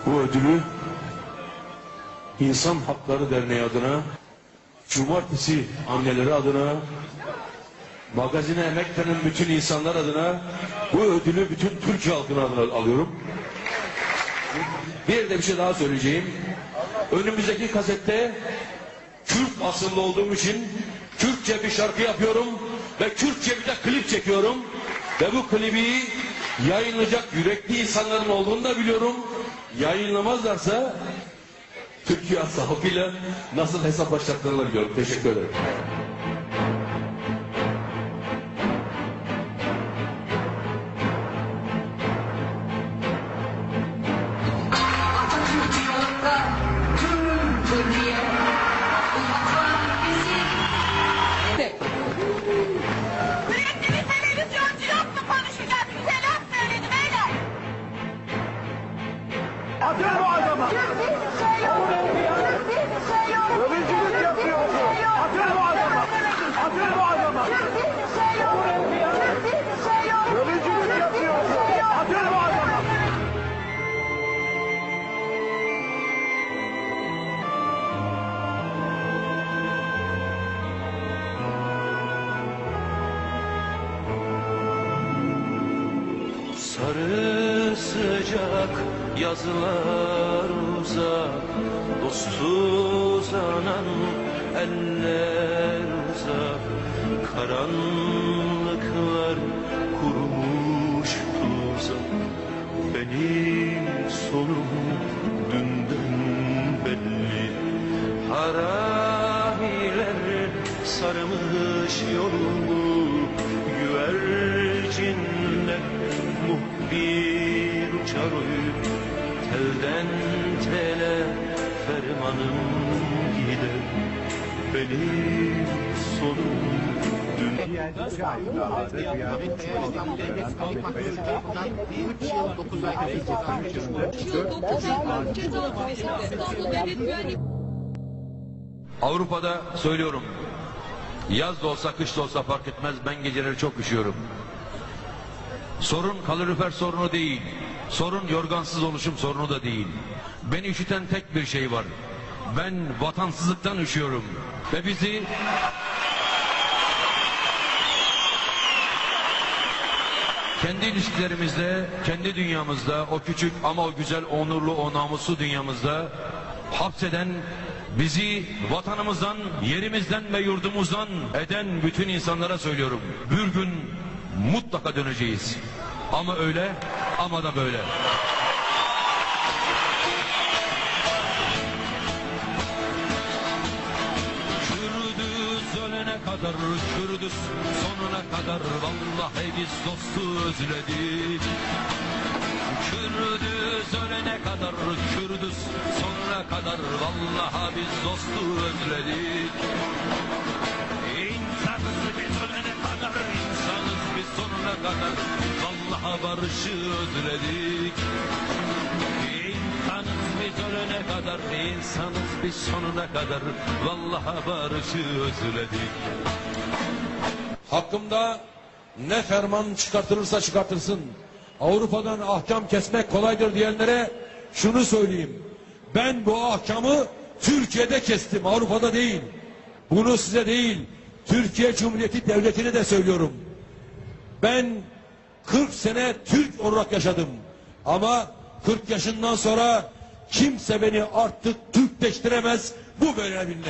Bu ödülü İnsan Hakları Derneği adına, Cumartesi anneleri adına, magazine emek veren bütün insanlar adına, bu ödülü bütün Türkiye halkına adına alıyorum. Bir de bir şey daha söyleyeceğim. Önümüzdeki kasette Kürt asıllı olduğum için Kürtçe bir şarkı yapıyorum ve Kürtçe bir de klip çekiyorum. Ve bu klibi yayınlayacak yürekli insanların olduğunu da biliyorum. Yayınlamazlarsa Türkiye halkıyla nasıl hesaplaşacaklarını biliyorum. Teşekkür ederim. Atın bu adamı! Bölücülük yapıyorsun! Atın bu adamı! Atın bu adamı! Bölücülük yapıyorsun! Atın bu adamı! Sarı sıcak yazılar uzak, dostsuz anan eller uzak. Karanlıklar kurmuş tuzak. Benim sonum dünden belli. Haramiler sarmış yolumu, güvercinler muhbir uçar uyup, telden tele fermanım gider. Benim sonum dün. Avrupa'da söylüyorum, yaz da olsa kış da olsa fark etmez, ben geceleri çok üşüyorum. Sorun kalorifer sorunu değil, sorun yorgansız oluşum sorunu da değil. Beni üşüten tek bir şey var, ben vatansızlıktan üşüyorum. Ve bizi kendi ilişkilerimizde, kendi dünyamızda, o küçük ama o güzel, onurlu, o namuslu dünyamızda hapseden, bizi vatanımızdan, yerimizden ve yurdumuzdan eden bütün insanlara söylüyorum. Bir gün mutlaka döneceğiz. Ama öyle, ama da böyle. Kürdüz ölene kadar, Kürdüz sonuna kadar, vallahi biz dostu özledik. Kürdüz ölene kadar, Kürdüz sonuna kadar, vallahi biz dostu özledik. İnsanız biz ölene kadar, insanız biz sonuna kadar, vallahi barışı özledik. İnsanız biz ölene kadar, insanız biz sonuna kadar, vallahi barışı özledik. Hakkımda ne ferman çıkartılırsa çıkartırsın, Avrupa'dan ahkam kesmek kolaydır diyenlere şunu söyleyeyim. Ben bu ahkamı Türkiye'de kestim, Avrupa'da değil. Bunu size değil, Türkiye Cumhuriyeti Devleti'ne de söylüyorum. Ben 40 sene Türk olarak yaşadım. Ama 40 yaşından sonra kimse beni artık Türkleştiremez. Bu böyle bilin.